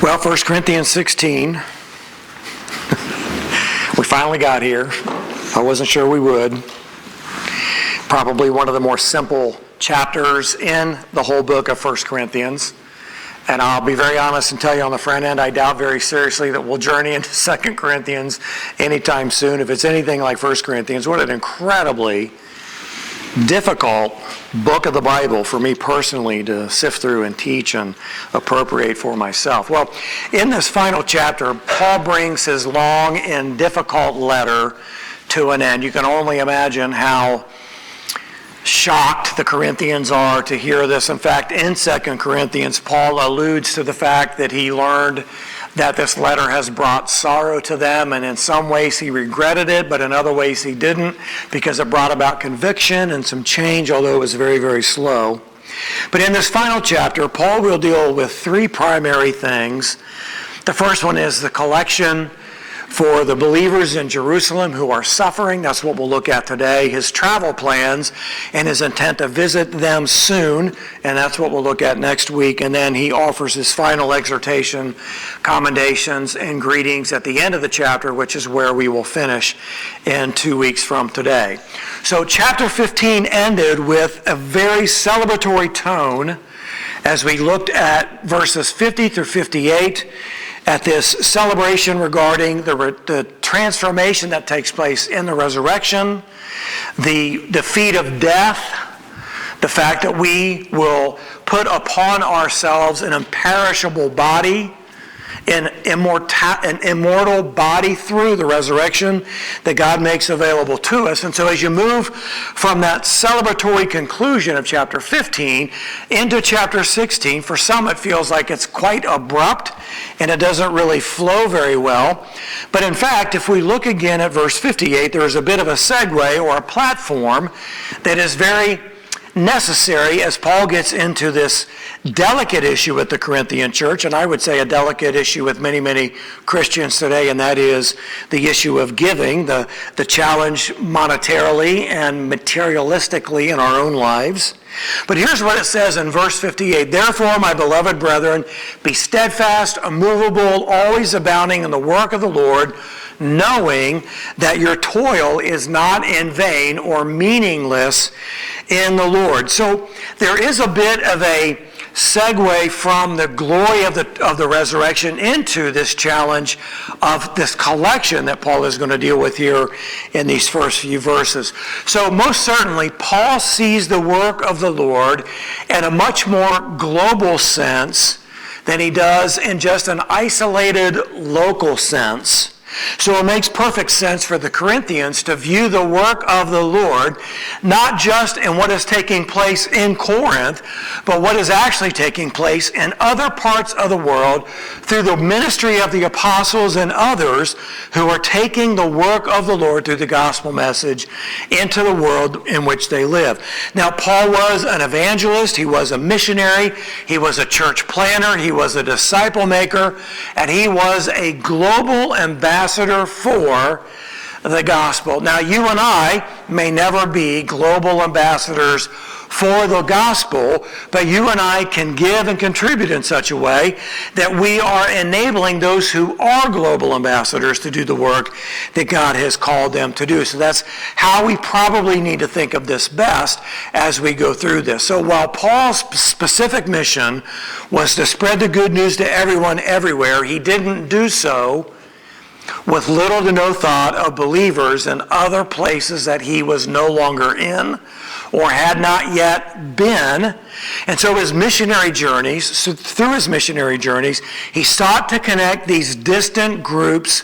Well, 1 Corinthians 16. We finally got here. I wasn't sure we would. Probably one of the more simple chapters in the whole book of 1 Corinthians. And I'll be very honest and tell you on the front end, I doubt very seriously that we'll journey into 2 Corinthians anytime soon. If it's anything like 1 Corinthians, what an incredibly difficult book of the Bible for me personally to sift through and teach and appropriate for myself. Well, in this final chapter, Paul brings his long and difficult letter to an end. You can only imagine how shocked the Corinthians are to hear this. In fact, in 2 Corinthians, Paul alludes to the fact that he learned that this letter has brought sorrow to them, and in some ways he regretted it, but in other ways he didn't, because it brought about conviction and some change, although it was very, very slow. But in this final chapter, Paul will deal with three primary things. The first one is the collection for the believers in Jerusalem who are suffering. That's what we'll look at today. His travel plans and his intent to visit them soon, and that's what we'll look at next week. And then he offers his final exhortation, commendations, and greetings at the end of the chapter, which is where we will finish in 2 weeks from today. So chapter 15 ended with a very celebratory tone as we looked at verses 50 through 58. At this celebration regarding the transformation that takes place in the resurrection, the defeat of death, the fact that we will put upon ourselves an imperishable body, an immortal body through the resurrection that God makes available to us. And so as you move from that celebratory conclusion of chapter 15 into chapter 16, for some it feels like it's quite abrupt and it doesn't really flow very well. But in fact, if we look again at verse 58, there is a bit of a segue or a platform that is very necessary as Paul gets into this delicate issue with the Corinthian church, and I would say a delicate issue with many, many Christians today, and that is the issue of giving, the challenge monetarily and materialistically in our own lives. But here's what it says in verse 58. Therefore, my beloved brethren, be steadfast, immovable, always abounding in the work of the Lord, knowing that your toil is not in vain or meaningless in the Lord. So there is a bit of a segue from the glory of the resurrection into this challenge of this collection that Paul is going to deal with here in these first few verses. So most certainly, Paul sees the work of the Lord in a much more global sense than he does in just an isolated local sense. So it makes perfect sense for the Corinthians to view the work of the Lord not just in what is taking place in Corinth, but what is actually taking place in other parts of the world through the ministry of the apostles and others who are taking the work of the Lord through the gospel message into the world in which they live. Now, Paul was an evangelist, he was a missionary, he was a church planner, he was a disciple maker, and he was a global ambassador for the gospel. Now, you and I may never be global ambassadors for the gospel, but you and I can give and contribute in such a way that we are enabling those who are global ambassadors to do the work that God has called them to do. So that's how we probably need to think of this best as we go through this. So while Paul's specific mission was to spread the good news to everyone everywhere, he didn't do so with little to no thought of believers in other places that he was no longer in or had not yet been. And so through his missionary journeys, he sought to connect these distant groups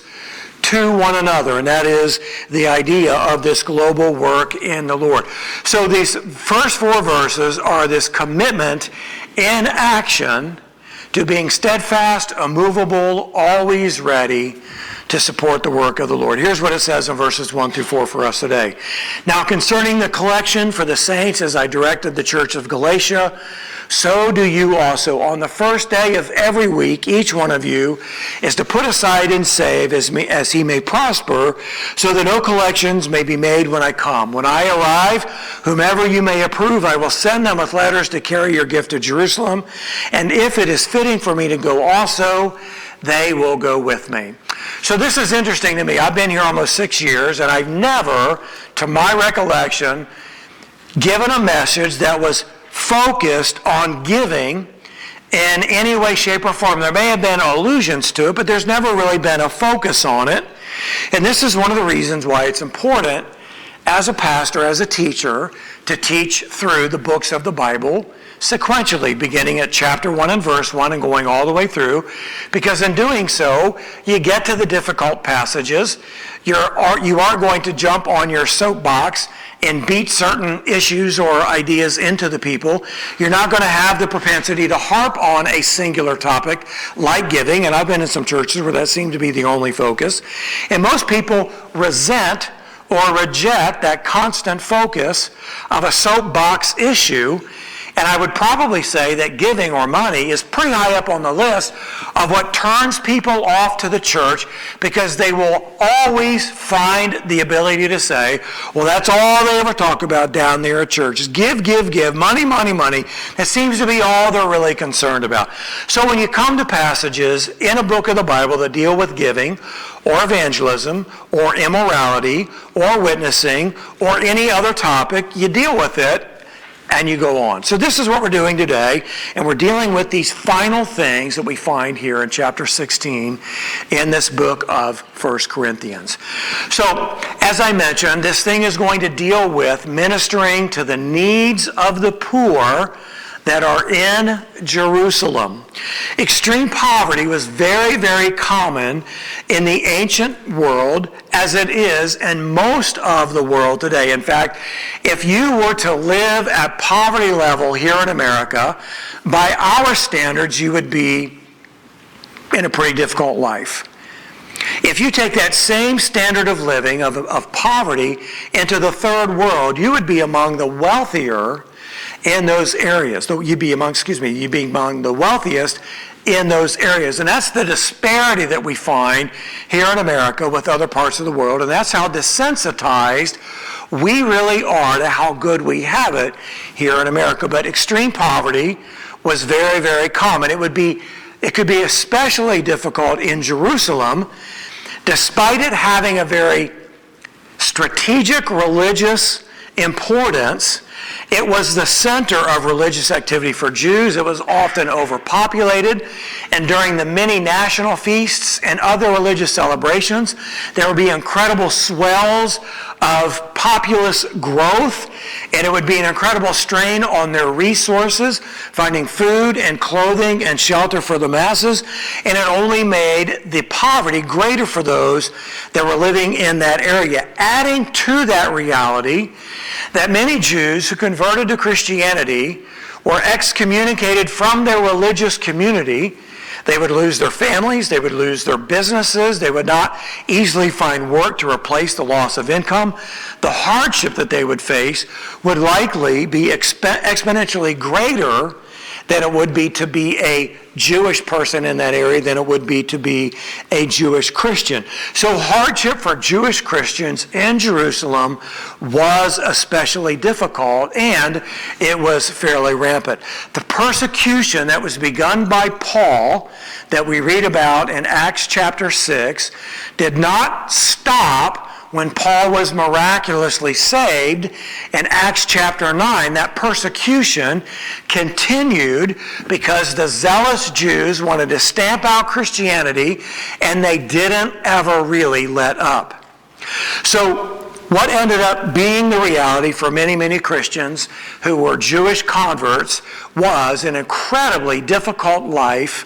to one another, and that is the idea of this global work in the Lord. So these first 4 verses are this commitment in action to being steadfast, immovable, always ready to support the work of the Lord. Here's what it says in verses 1 through 4 for us today. Now concerning the collection for the saints, as I directed the church of Galatia, so do you also. On the first day of every week, each one of you is to put aside and save as he may prosper, so that no collections may be made when I come. When I arrive, whomever you may approve, I will send them with letters to carry your gift to Jerusalem. And if it is fitting for me to go also, they will go with me. So this is interesting to me. I've been here almost 6 years, and I've never, to my recollection, given a message that was focused on giving in any way, shape, or form. There may have been allusions to it, but there's never really been a focus on it. And this is one of the reasons why it's important as a pastor, as a teacher, to teach through the books of the Bible sequentially, beginning at chapter 1 and verse 1 and going all the way through, because in doing so, you get to the difficult passages. You aren't going to jump on your soapbox and beat certain issues or ideas into the people. You're not going to have the propensity to harp on a singular topic like giving, and I've been in some churches where that seemed to be the only focus. And most people resent or reject that constant focus of a soapbox issue. And I would probably say that giving or money is pretty high up on the list of what turns people off to the church, because they will always find the ability to say, well, that's all they ever talk about down there at church is give, give, give, money, money, money. That seems to be all they're really concerned about. So when you come to passages in a book of the Bible that deal with giving or evangelism or immorality or witnessing or any other topic, you deal with it and you go on. So this is what we're doing today, and we're dealing with these final things that we find here in chapter 16 in this book of 1 Corinthians. So, as I mentioned, this thing is going to deal with ministering to the needs of the poor that are in Jerusalem. Extreme poverty was very, very common in the ancient world, as it is in most of the world today. In fact, if you were to live at poverty level here in America, by our standards, you would be in a pretty difficult life. If you take that same standard of living, of poverty, into the third world, you would be among the wealthier in those areas. You'd be among the wealthiest in those areas. And that's the disparity that we find here in America with other parts of the world. And that's how desensitized we really are to how good we have it here in America. But extreme poverty was very, very common. It could be especially difficult in Jerusalem, despite it having a very strategic religious importance. It was the center of religious activity for Jews. It was often overpopulated. And during the many national feasts and other religious celebrations, there would be incredible swells of populous growth. And it would be an incredible strain on their resources, finding food and clothing and shelter for the masses. And it only made the poverty greater for those that were living in that area. Adding to that reality that many Jews who converted to Christianity were excommunicated from their religious community. They would lose their families, they would lose their businesses, they would not easily find work to replace the loss of income. The hardship that they would face would likely be exponentially greater than it would be to be a Jewish person in that area than it would be to be a Jewish Christian. So hardship for Jewish Christians in Jerusalem was especially difficult, and it was fairly rampant. The persecution that was begun by Paul that we read about in Acts chapter 6 did not stop when Paul was miraculously saved in Acts chapter 9. That persecution continued because the zealous Jews wanted to stamp out Christianity, and they didn't ever really let up. So what ended up being the reality for many, many Christians who were Jewish converts was an incredibly difficult life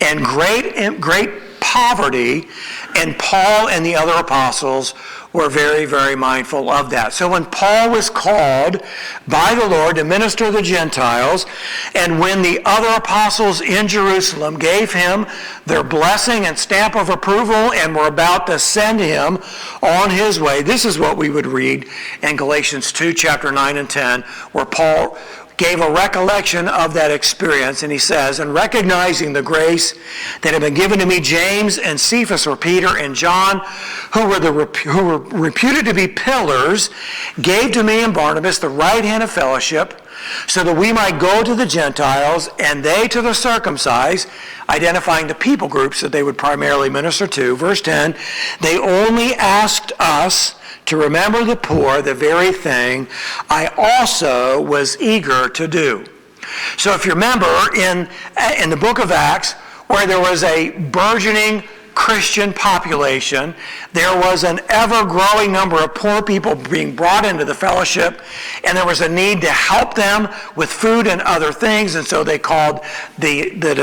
and great poverty, and Paul and the other apostles were very, very mindful of that. So when Paul was called by the Lord to minister to the Gentiles, and when the other apostles in Jerusalem gave him their blessing and stamp of approval and were about to send him on his way, this is what we would read in Galatians 2, chapter 9 and 10, where Paul gave a recollection of that experience, and he says, "And recognizing the grace that had been given to me, James and Cephas, or Peter and John, who were reputed to be pillars, gave to me and Barnabas the right hand of fellowship, so that we might go to the Gentiles and they to the circumcised," identifying the people groups that they would primarily minister to. Verse 10, "They only asked us to remember the poor, the very thing I also was eager to do." So if you remember in the book of Acts, where there was a burgeoning Christian population, there was an ever-growing number of poor people being brought into the fellowship, and there was a need to help them with food and other things, and so they called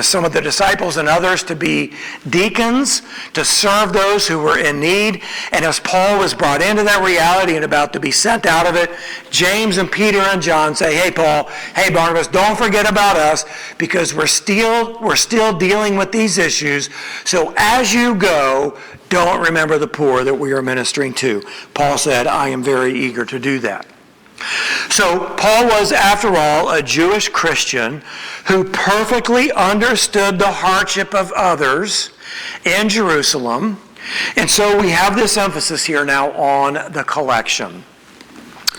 some of the disciples and others to be deacons, to serve those who were in need. And as Paul was brought into that reality and about to be sent out of it, James and Peter and John say, "Hey Paul, hey Barnabas, don't forget about us, because we're still dealing with these issues. So as you go, don't remember the poor that we are ministering to." Paul said, "I am very eager to do that." So Paul was, after all, a Jewish Christian who perfectly understood the hardship of others in Jerusalem. And so we have this emphasis here now on the collection.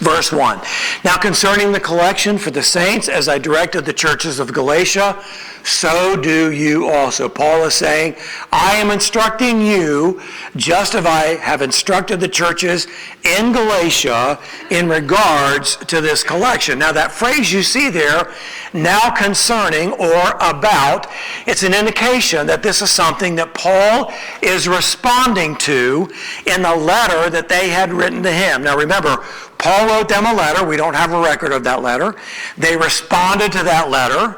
Verse 1, "Now concerning the collection for the saints, as I directed the churches of Galatia, so do you also." Paul is saying, I am instructing you just as I have instructed the churches in Galatia in regards to this collection. Now that phrase you see there, "now concerning" or "about," it's an indication that this is something that Paul is responding to in the letter that they had written to him. Now remember, Paul wrote them a letter. We don't have a record of that letter. They responded to that letter.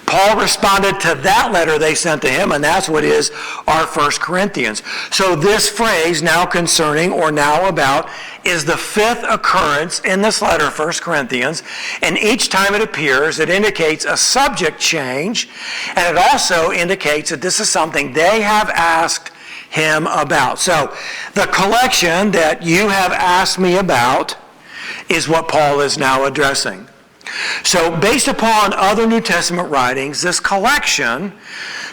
Paul responded to that letter they sent to him, and that's what is our 1 Corinthians. So this phrase, "now concerning" or "now about," is the fifth occurrence in this letter, 1 Corinthians, and each time it appears, it indicates a subject change, and it also indicates that this is something they have asked him about. So the collection that you have asked me about is what Paul is now addressing. So based upon other New Testament writings, this collection,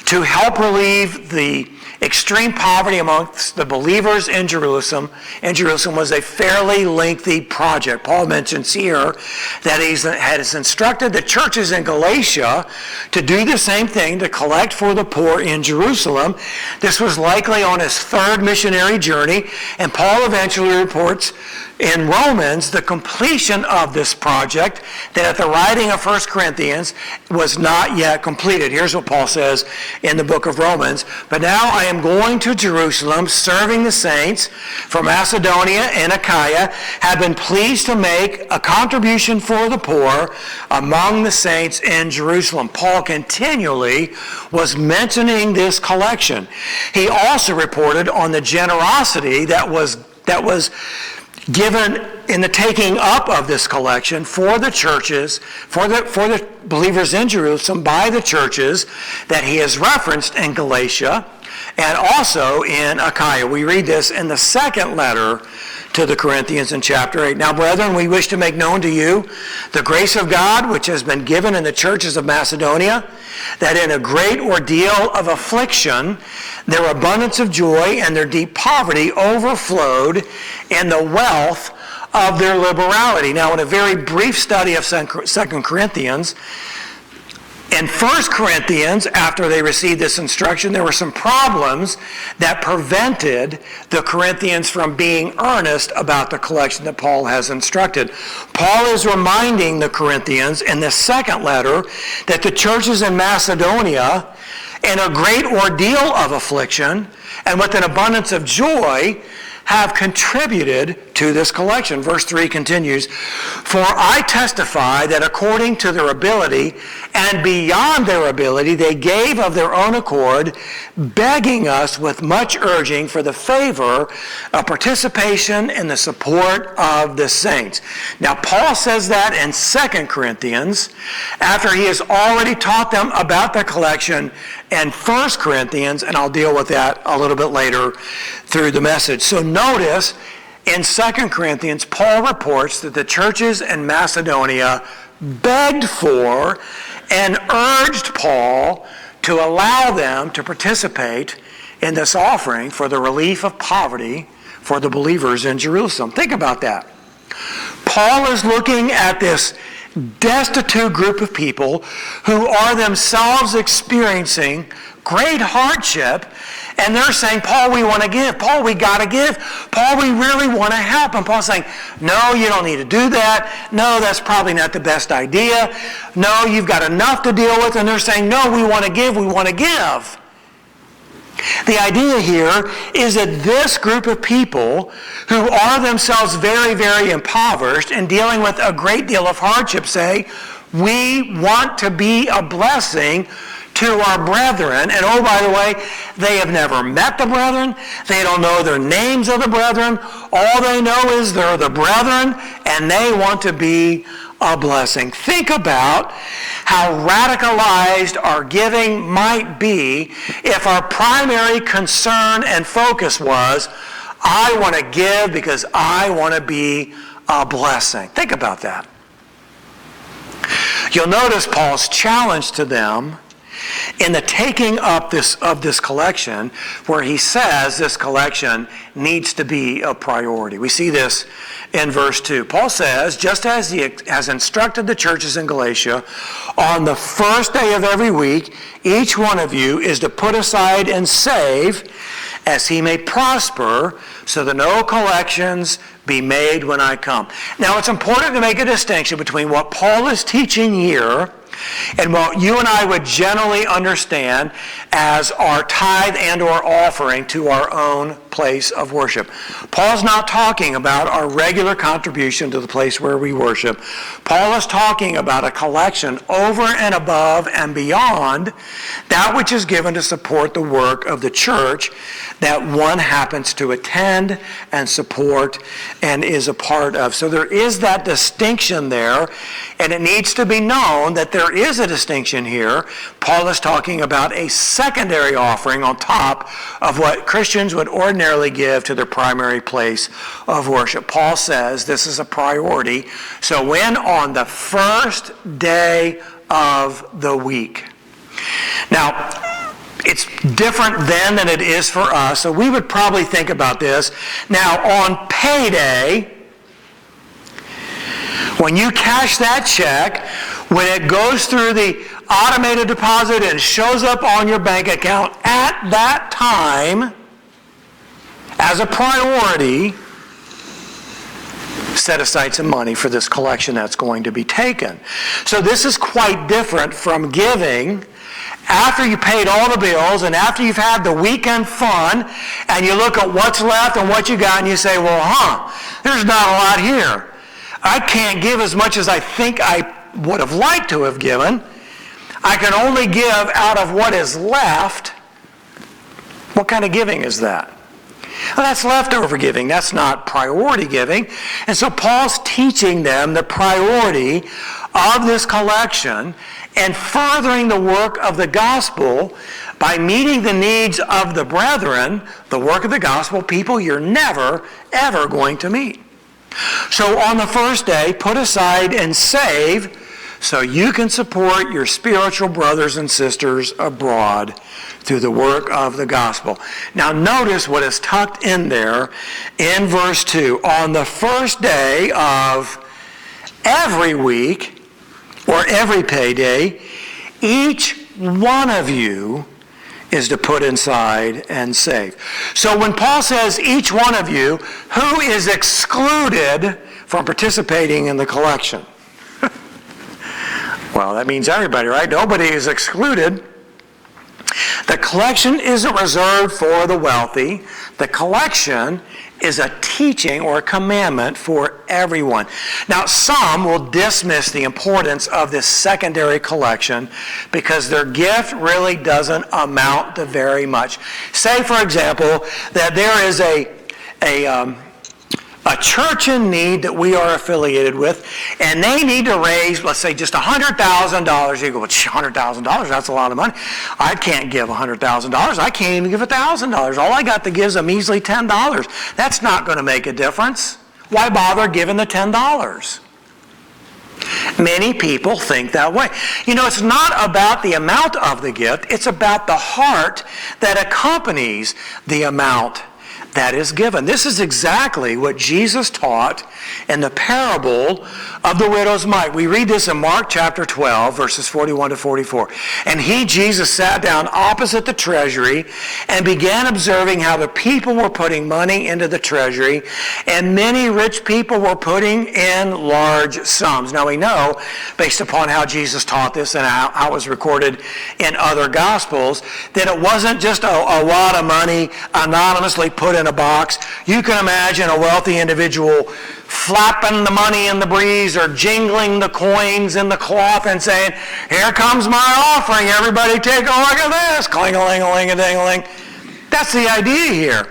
to help relieve the extreme poverty amongst the believers in Jerusalem was a fairly lengthy project. Paul mentions here that he has instructed the churches in Galatia to do the same thing, to collect for the poor in Jerusalem. This was likely on his third missionary journey, and Paul eventually reports in Romans the completion of this project, that at the writing of 1 Corinthians was not yet completed. Here's what Paul says in the book of Romans, "But now I am going to Jerusalem, serving the saints from Macedonia and Achaia, have been pleased to make a contribution for the poor among the saints in Jerusalem." Paul continually was mentioning this collection. He also reported on the generosity that was given in the taking up of this collection for the churches, for the believers in Jerusalem by the churches that he has referenced in Galatia and also in Achaia. We read this in the second letter to the Corinthians in chapter 8. "Now, brethren, we wish to make known to you the grace of God which has been given in the churches of Macedonia, that in a great ordeal of affliction, their abundance of joy and their deep poverty overflowed in the wealth of their liberality." Now, in a very brief study of 2 Corinthians, in 1 Corinthians, after they received this instruction, there were some problems that prevented the Corinthians from being earnest about the collection that Paul has instructed. Paul is reminding the Corinthians in the second letter that the churches in Macedonia, in a great ordeal of affliction and with an abundance of joy, have contributed to this collection. Verse 3 continues, "For I testify that according to their ability and beyond their ability, they gave of their own accord, begging us with much urging for the favor of participation in the support of the saints." Now, Paul says that in 2 Corinthians, after he has already taught them about the collection in 1 Corinthians, and I'll deal with that a little bit later through the message. So notice, in 2 Corinthians, Paul reports that the churches in Macedonia begged for and urged Paul to allow them to participate in this offering for the relief of poverty for the believers in Jerusalem. Think about that. Paul is looking at this destitute group of people who are themselves experiencing great hardship, and they're saying, Paul, we want to give. Paul, we got to give. Paul, we really want to help. And Paul's saying, no, you don't need to do that. No, that's probably not the best idea. No, you've got enough to deal with. And they're saying, no, we want to give. We want to give. The idea here is that this group of people who are themselves very, very impoverished and dealing with a great deal of hardship say, we want to be a blessing to our brethren. And oh, by the way, they have never met the brethren. They don't know their names of the brethren. All they know is they're the brethren, and they want to be a blessing. Think about how radicalized our giving might be if our primary concern and focus was, I want to give because I want to be a blessing. Think about that. You'll notice Paul's challenge to them in the taking up of this collection, where he says this collection needs to be a priority. We see this in verse 2. Paul says, just as he has instructed the churches in Galatia, on the first day of every week, each one of you is to put aside and save as he may prosper, so that no collections be made when I come. Now, it's important to make a distinction between what Paul is teaching here and what you and I would generally understand as our tithe and or offering to our own place of worship. Paul's not talking about our regular contribution to the place where we worship. Paul is talking about a collection over and above and beyond that which is given to support the work of the church that one happens to attend and support and is a part of. So there is that distinction there, and it needs to be known that there is a distinction here. Paul is talking about a secondary offering on top of what Christians would ordinarily give to their primary place of worship. Paul says this is a priority. So when on the first day of the week. Now, it's different then than it is for us, so we would probably think about this. Now, on payday, when you cash that check, when it goes through the automated deposit and shows up on your bank account at that time, as a priority, set aside some money for this collection that's going to be taken. So this is quite different from giving after you paid all the bills and after you've had the weekend fun and you look at what's left and what you got and you say, well, there's not a lot here. I can't give as much as I think I would have liked to have given. I can only give out of what is left. What kind of giving is that? Well, that's leftover giving. That's not priority giving. And so Paul's teaching them the priority of this collection and furthering the work of the gospel by meeting the needs of the brethren, the work of the gospel, people you're never, ever going to meet. So on the first day, put aside and save so you can support your spiritual brothers and sisters abroad through the work of the gospel. Now notice what is tucked in there in verse 2. On the first day of every week, or every payday, each one of you is to put inside and save. So when Paul says each one of you, who is excluded from participating in the collection? Well, that means everybody, right? Nobody is excluded. The collection isn't reserved for the wealthy. The collection is a teaching or a commandment for everyone. Now, some will dismiss the importance of this secondary collection because their gift really doesn't amount to very much. Say, for example, that there is a church in need that we are affiliated with, and they need to raise, let's say, just $100,000. You go, well, $100,000, that's a lot of money. I can't give $100,000. I can't even give $1,000. All I got to give is a measly $10. That's not going to make a difference. Why bother giving the $10? Many people think that way. You know, it's not about the amount of the gift, it's about the heart that accompanies the amount that is given. This is exactly what Jesus taught in the parable of the widow's mite. We read this in Mark chapter 12, verses 41 to 44. And Jesus sat down opposite the treasury and began observing how the people were putting money into the treasury, and many rich people were putting in large sums. Now we know, based upon how Jesus taught this and how it was recorded in other Gospels, that it wasn't just a lot of money anonymously put in a box. You can imagine a wealthy individual flapping the money in the breeze or jingling the coins in the cloth and saying, "Here comes my offering. Everybody take a look at this. Cling-a-ling-a-ling-a-ding-a-ling." That's the idea here.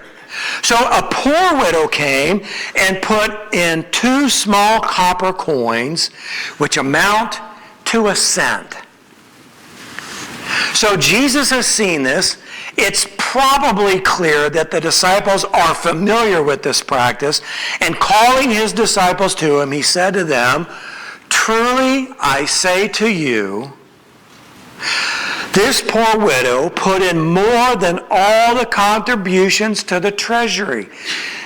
So a poor widow came and put in 2 small copper coins, which amount to a cent. So Jesus has seen this. It's probably clear that the disciples are familiar with this practice, and calling his disciples to him, he said to them, "Truly I say to you, this poor widow put in more than all the contributions to the treasury."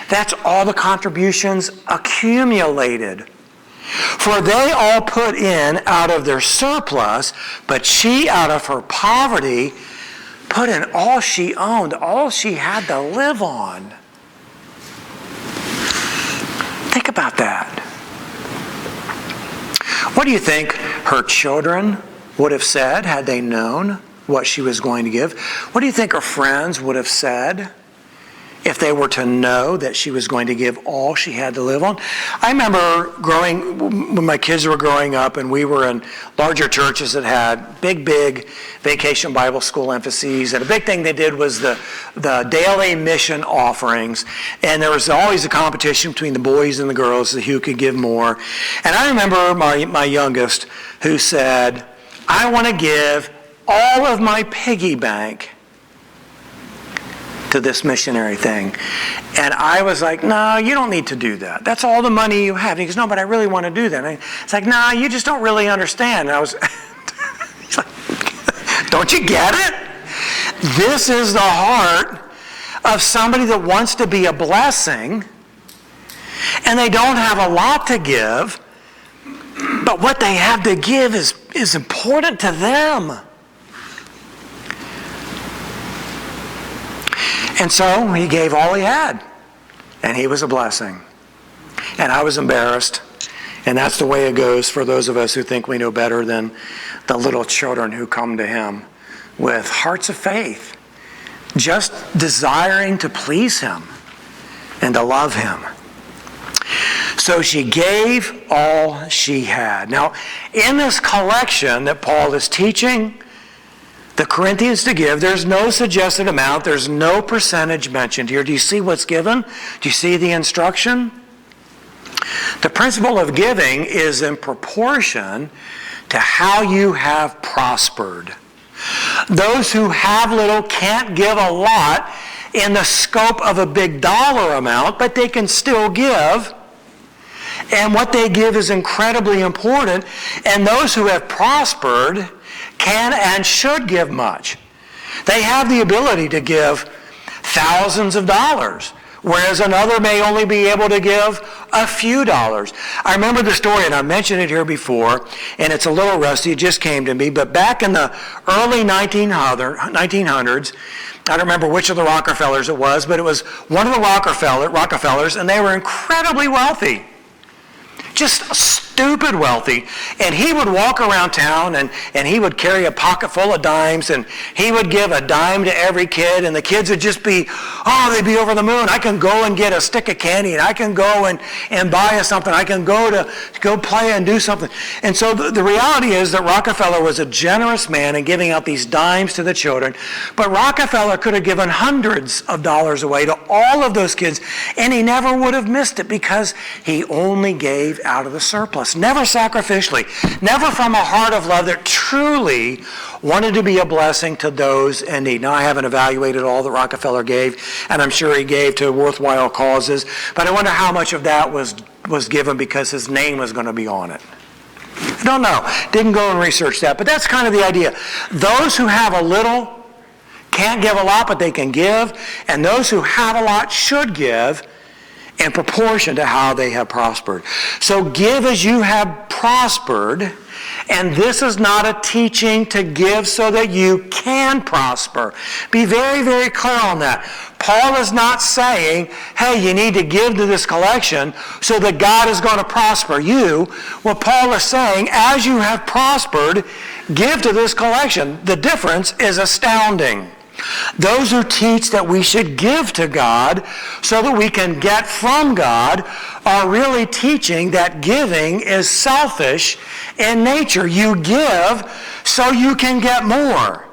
That's all the contributions accumulated. "For they all put in out of their surplus, but she out of her poverty put in all she owned, all she had to live on." Think about that. What do you think her children would have said had they known what she was going to give? What do you think her friends would have said if they were to know that she was going to give all she had to live on? I remember when my kids were growing up and we were in larger churches that had big vacation Bible school emphases, and a big thing they did was the daily mission offerings, and there was always a competition between the boys and the girls who could give more. And I remember my youngest who said, "I want to give all of my piggy bank to this missionary thing." And I was like, "No, you don't need to do that. That's all the money you have." And he goes, "No, but I really want to do that." And it's like, "No, you just don't really understand." And I was, he's like, "Don't you get it? This is the heart of somebody that wants to be a blessing, and they don't have a lot to give, but what they have to give is important to them." And so he gave all he had, and he was a blessing. And I was embarrassed, and that's the way it goes for those of us who think we know better than the little children who come to him with hearts of faith, just desiring to please him and to love him. So she gave all she had. Now, in this collection that Paul is teaching the Corinthians to give, there's no suggested amount, there's no percentage mentioned here. Do you see what's given? Do you see the instruction? The principle of giving is in proportion to how you have prospered. Those who have little can't give a lot in the scope of a big dollar amount, but they can still give. And what they give is incredibly important. And those who have prospered can and should give much. They have the ability to give thousands of dollars, whereas another may only be able to give a few dollars. I remember the story, and I mentioned it here before, and it's a little rusty, it just came to me, but back in the early 1900s, I don't remember which of the Rockefellers it was, but it was one of the Rockefellers, and they were incredibly wealthy. Just stupid wealthy. And he would walk around town and he would carry a pocket full of dimes, and he would give a dime to every kid, and the kids would just be, they'd be over the moon. I can go and get a stick of candy, and I can go and buy us something. I can go play and do something. And so the reality is that Rockefeller was a generous man in giving out these dimes to the children, but Rockefeller could have given hundreds of dollars away to all of those kids, and he never would have missed it because he only gave out of the surplus. Never sacrificially, never from a heart of love that truly wanted to be a blessing to those in need. Now, I haven't evaluated all that Rockefeller gave, and I'm sure he gave to worthwhile causes, but I wonder how much of that was given because his name was going to be on it. Don't know. Didn't go and research that. But that's kind of the idea. Those who have a little can't give a lot, but they can give. And those who have a lot should give in proportion to how they have prospered. So give as you have prospered. And this is not a teaching to give so that you can prosper. Be very, very clear on that. Paul is not saying, hey, you need to give to this collection so that God is going to prosper you. What Paul is saying, as you have prospered, give to this collection. The difference is astounding. Those who teach that we should give to God so that we can get from God are really teaching that giving is selfish in nature. You give so you can get more.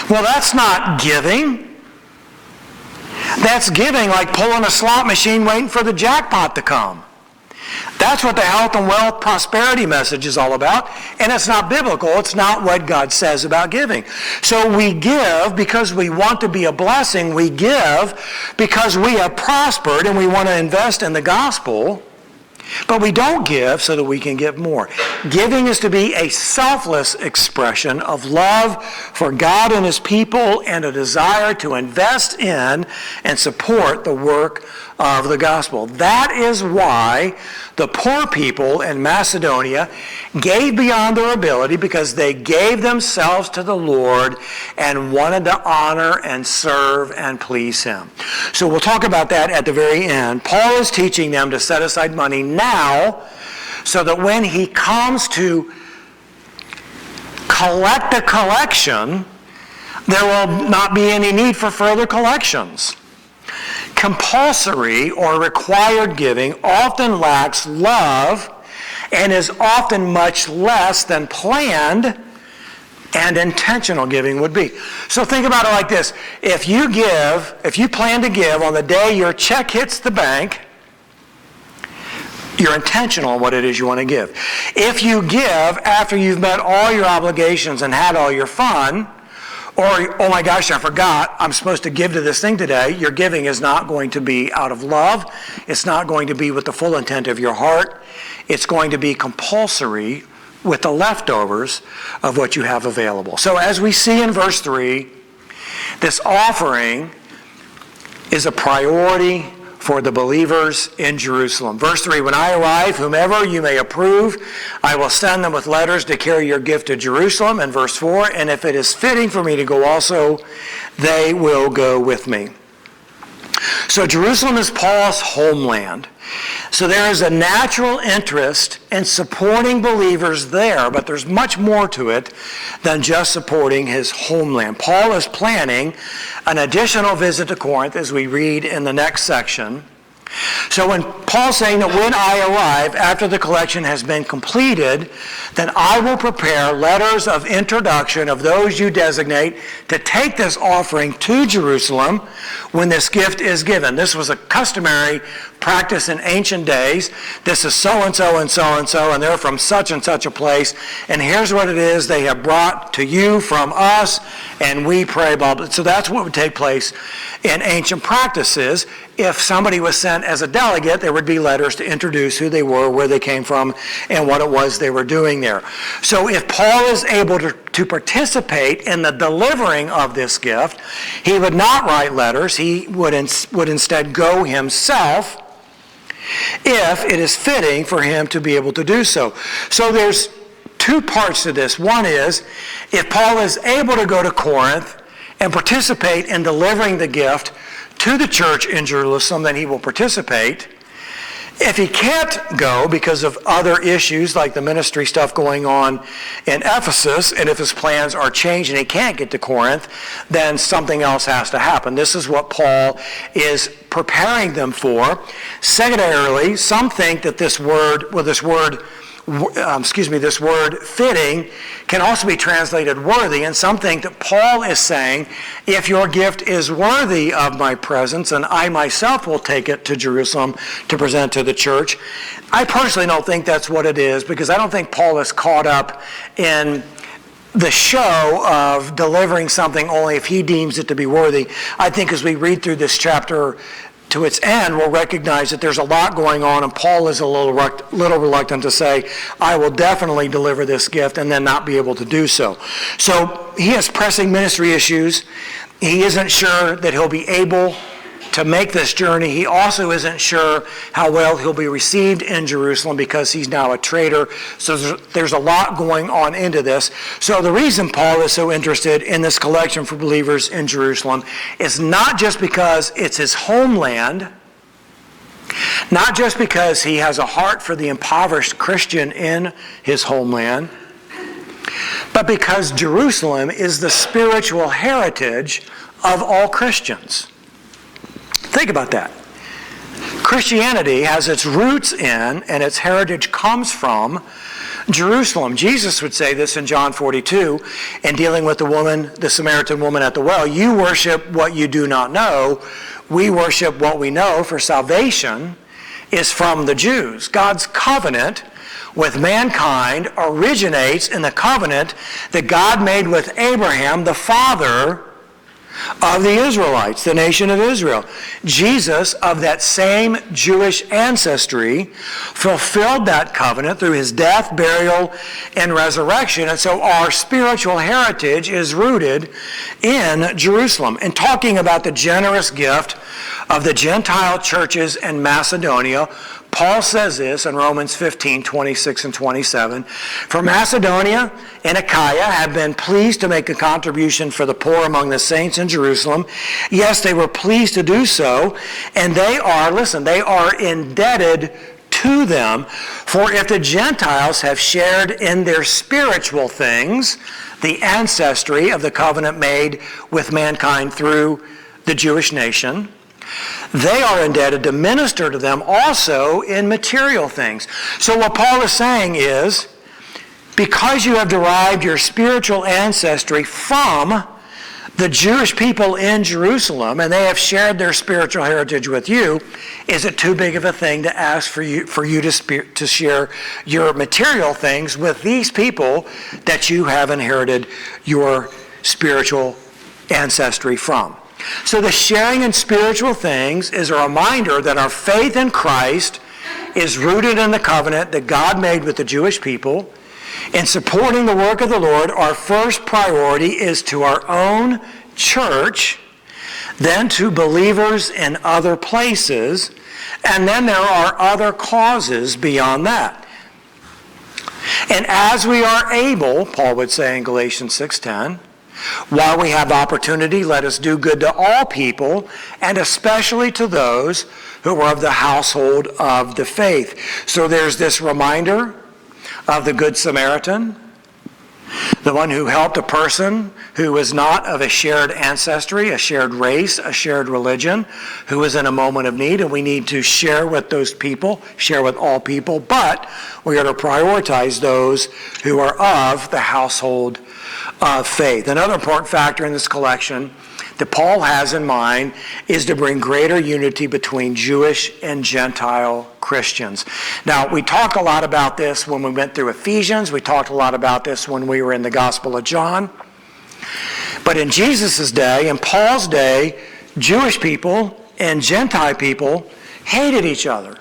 Well, that's not giving. That's giving like pulling a slot machine waiting for the jackpot to come. That's what the health and wealth prosperity message is all about. And it's not biblical. It's not what God says about giving. So we give because we want to be a blessing. We give because we have prospered and we want to invest in the gospel. But we don't give so that we can give more. Giving is to be a selfless expression of love for God and His people and a desire to invest in and support the work of the gospel. That is why the poor people in Macedonia gave beyond their ability, because they gave themselves to the Lord and wanted to honor and serve and please Him. So we'll talk about that at the very end. Paul is teaching them to set aside money now so that when he comes to collect a collection, there will not be any need for further collections. Compulsory or required giving often lacks love and is often much less than planned and intentional giving would be. So think about it like this. If you plan to give on the day your check hits the bank, you're intentional in what it is you want to give. If you give after you've met all your obligations and had all your fun, or, oh my gosh, I forgot, I'm supposed to give to this thing today, your giving is not going to be out of love. It's not going to be with the full intent of your heart. It's going to be compulsory with the leftovers of what you have available. So as we see in verse 3, this offering is a priority for the believers in Jerusalem. Verse 3, when I arrive, whomever you may approve, I will send them with letters to carry your gift to Jerusalem. And verse 4, and if it is fitting for me to go also, they will go with me. So Jerusalem is Paul's homeland. So there is a natural interest in supporting believers there, but there's much more to it than just supporting his homeland. Paul is planning an additional visit to Corinth, as we read in the next section. So when Paul's saying that when I arrive, after the collection has been completed, then I will prepare letters of introduction of those you designate to take this offering to Jerusalem when this gift is given. This was a customary practice in ancient days. This is so-and-so and so-and-so, and they're from such and such a place, and here's what it is they have brought to you from us, and we pray, blah, blah. So that's what would take place in ancient practices. If somebody was sent as a delegate, there would be letters to introduce who they were, where they came from, and what it was they were doing there. So if Paul is able to participate in the delivering of this gift, he would not write letters. He would instead go himself if it is fitting for him to be able to do so. So there's two parts to this. One is, if Paul is able to go to Corinth and participate in delivering the gift to the church in Jerusalem, then he will participate. If he can't go because of other issues like the ministry stuff going on in Ephesus, and if his plans are changed and he can't get to Corinth, then something else has to happen. This is what Paul is preparing them for. Secondarily, some think that this word fitting can also be translated worthy, and some think that Paul is saying, if your gift is worthy of my presence, and I myself will take it to Jerusalem to present to the church. I personally don't think that's what it is, because I don't think Paul is caught up in the show of delivering something only if he deems it to be worthy. I think as we read through this chapter, to its end, will recognize that there's a lot going on, and Paul is a little reluctant to say, I will definitely deliver this gift, and then not be able to do so. So he has pressing ministry issues. He isn't sure that he'll be able to make this journey. He also isn't sure how well he'll be received in Jerusalem because he's now a traitor. So there's a lot going on into this. So the reason Paul is so interested in this collection for believers in Jerusalem is not just because it's his homeland, not just because he has a heart for the impoverished Christian in his homeland, but because Jerusalem is the spiritual heritage of all Christians. Think about that. Christianity has its roots in and its heritage comes from Jerusalem. Jesus would say this in John 42 in dealing with the Samaritan woman at the well. You worship what you do not know. We worship what we know, for salvation is from the Jews. God's covenant with mankind originates in the covenant that God made with Abraham, the father of the Israelites, the nation of Israel. Jesus, of that same Jewish ancestry, fulfilled that covenant through his death, burial, and resurrection. And so our spiritual heritage is rooted in Jerusalem. And talking about the generous gift of the Gentile churches in Macedonia, Paul says this in Romans 15, 26 and 27. For Macedonia and Achaia have been pleased to make a contribution for the poor among the saints in Jerusalem. Yes, they were pleased to do so, and they are indebted to them. For if the Gentiles have shared in their spiritual things, the ancestry of the covenant made with mankind through the Jewish nation, they are indebted to minister to them also in material things. So what Paul is saying is, because you have derived your spiritual ancestry from the Jewish people in Jerusalem, and they have shared their spiritual heritage with you, is it too big of a thing to ask for you to share your material things with these people that you have inherited your spiritual ancestry from? So the sharing in spiritual things is a reminder that our faith in Christ is rooted in the covenant that God made with the Jewish people. In supporting the work of the Lord, our first priority is to our own church, then to believers in other places, and then there are other causes beyond that. And as we are able, Paul would say in Galatians 6:10, while we have opportunity, let us do good to all people, and especially to those who are of the household of the faith. So there's this reminder of the Good Samaritan, the one who helped a person who was not of a shared ancestry, a shared race, a shared religion, who was in a moment of need, and we need to share with those people, share with all people, but we are to prioritize those who are of the household of faith. Another important factor in this collection that Paul has in mind is to bring greater unity between Jewish and Gentile Christians. Now, we talked a lot about this when we went through Ephesians. We talked a lot about this when we were in the Gospel of John. But in Jesus' day, in Paul's day, Jewish people and Gentile people hated each other.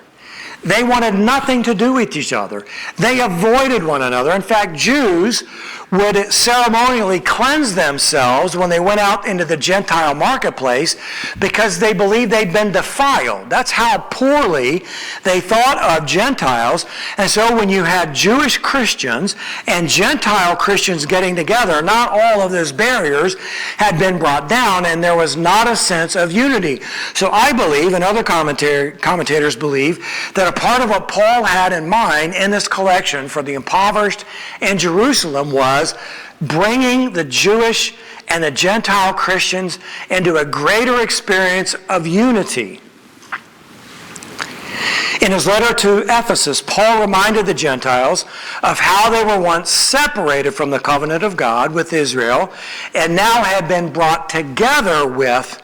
They wanted nothing to do with each other. They avoided one another. In fact, Jews would ceremonially cleanse themselves when they went out into the Gentile marketplace because they believed they'd been defiled. That's how poorly they thought of Gentiles. And so when you had Jewish Christians and Gentile Christians getting together, not all of those barriers had been brought down, and there was not a sense of unity. So I believe, and other commentators believe, that a part of what Paul had in mind in this collection for the impoverished in Jerusalem was bringing the Jewish and the Gentile Christians into a greater experience of unity. In his letter to Ephesus, Paul reminded the Gentiles of how they were once separated from the covenant of God with Israel and now had been brought together with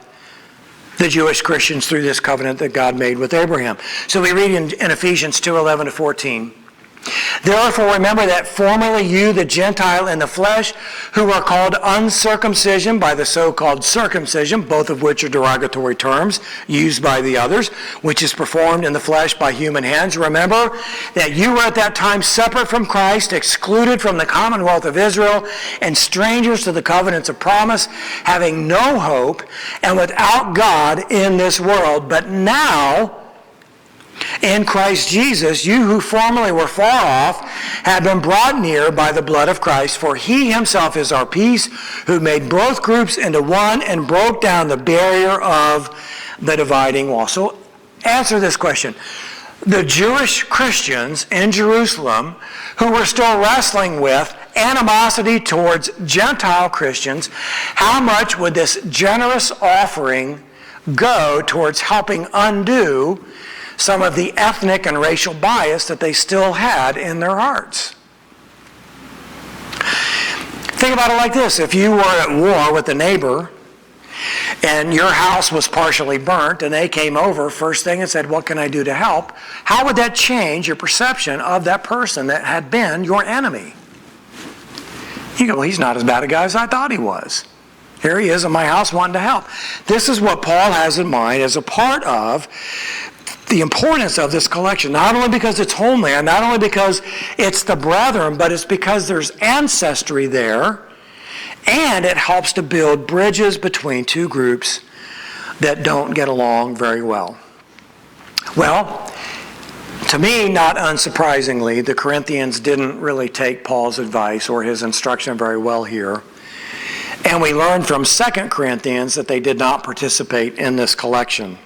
the Jewish Christians through this covenant that God made with Abraham. So we read in Ephesians 2:11-14, Therefore, remember that formerly you, the Gentile in the flesh, who are called uncircumcision by the so-called circumcision, both of which are derogatory terms used by the others, which is performed in the flesh by human hands. Remember that you were at that time separate from Christ, excluded from the commonwealth of Israel, and strangers to the covenants of promise, having no hope, and without God in this world. But now, in Christ Jesus, you who formerly were far off have been brought near by the blood of Christ, for he himself is our peace, who made both groups into one and broke down the barrier of the dividing wall. So answer this question. The Jewish Christians in Jerusalem who were still wrestling with animosity towards Gentile Christians, how much would this generous offering go towards helping undo some of the ethnic and racial bias that they still had in their hearts? Think about it like this. If you were at war with a neighbor and your house was partially burnt and they came over first thing and said, "What can I do to help?" how would that change your perception of that person that had been your enemy? You go, "Well, he's not as bad a guy as I thought he was. Here he is in my house wanting to help." This is what Paul has in mind as a part of the importance of this collection, not only because it's homeland, not only because it's the brethren, but it's because there's ancestry there, and it helps to build bridges between two groups that don't get along very well. Well, to me, not unsurprisingly, the Corinthians didn't really take Paul's advice or his instruction very well here. And we learned from 2 Corinthians that they did not participate in this collection.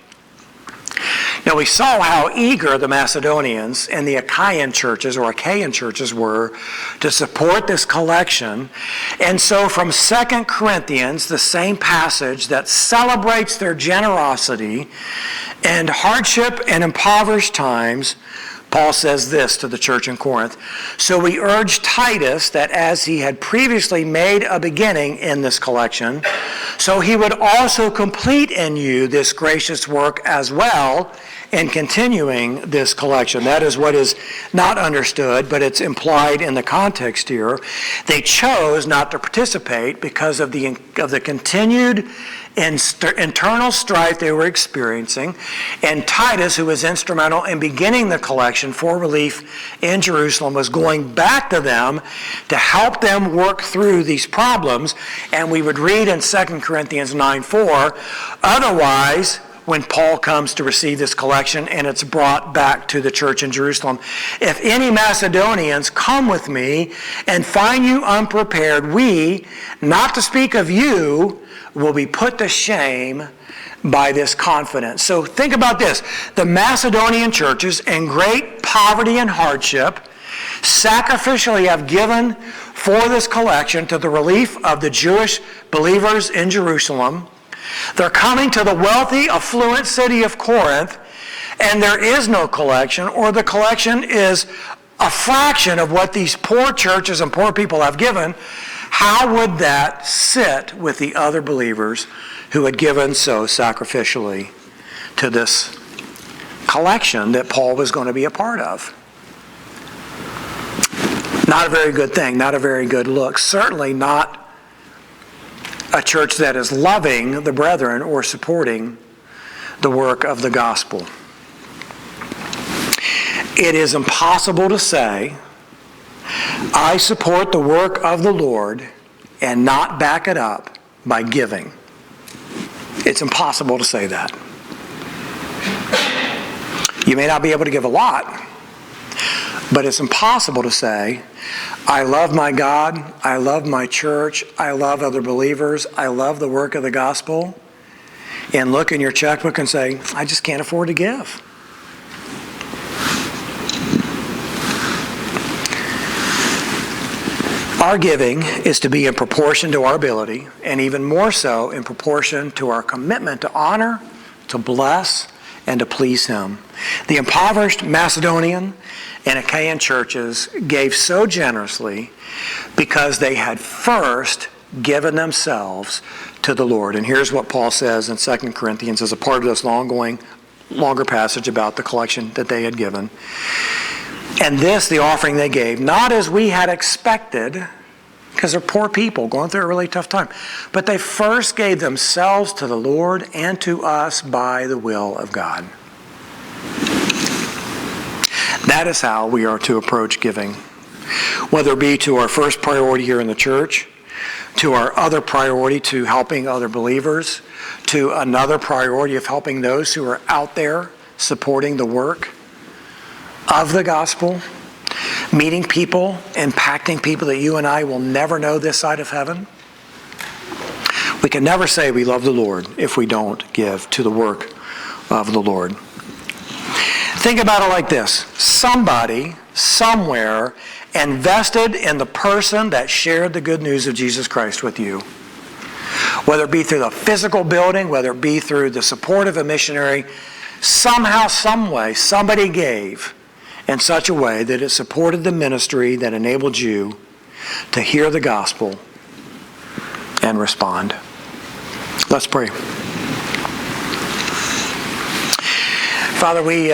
Now, we saw how eager the Macedonians and the Achaean churches were to support this collection. And so from 2 Corinthians, the same passage that celebrates their generosity and hardship and impoverished times, Paul says this to the church in Corinth. "So we urge Titus that as he had previously made a beginning in this collection, so he would also complete in you this gracious work as well in continuing this collection." That is what is not understood, but it's implied in the context here. They chose not to participate because of the continued internal strife they were experiencing, and Titus, who was instrumental in beginning the collection for relief in Jerusalem, was going back to them to help them work through these problems. And we would read in 2 Corinthians 9:4, "Otherwise, when Paul comes to receive this collection and it's brought back to the church in Jerusalem, if any Macedonians come with me and find you unprepared, we, not to speak of you, will be put to shame by this confidence." So think about this. The Macedonian churches, in great poverty and hardship, sacrificially have given for this collection to the relief of the Jewish believers in Jerusalem. They're coming to the wealthy, affluent city of Corinth, and there is no collection, or the collection is a fraction of what these poor churches and poor people have given. How would that sit with the other believers who had given so sacrificially to this collection that Paul was going to be a part of? Not a very good thing, not a very good look. Certainly not a church that is loving the brethren or supporting the work of the gospel. It is impossible to say, "I support the work of the Lord," and not back it up by giving. It's impossible to say that. You may not be able to give a lot, but it's impossible to say, "I love my God, I love my church, I love other believers, I love the work of the gospel," and look in your checkbook and say, "I just can't afford to give." Our giving is to be in proportion to our ability, and even more so in proportion to our commitment to honor, to bless, and to please Him. The impoverished Macedonian and Achaean churches gave so generously because they had first given themselves to the Lord. And here's what Paul says in 2 Corinthians as a part of this longer passage about the collection that they had given. And this, the offering they gave, not as we had expected, because they're poor people going through a really tough time, but they first gave themselves to the Lord and to us by the will of God. That is how we are to approach giving, whether it be to our first priority here in the church, to our other priority to helping other believers, to another priority of helping those who are out there supporting the work of the gospel, meeting people, impacting people that you and I will never know this side of heaven. We can never say we love the Lord if we don't give to the work of the Lord. Think about it like this. Somebody, somewhere, invested in the person that shared the good news of Jesus Christ with you. Whether it be through the physical building, whether it be through the support of a missionary, somehow, some way, somebody gave in such a way that it supported the ministry that enabled you to hear the gospel and respond. Let's pray. Father, we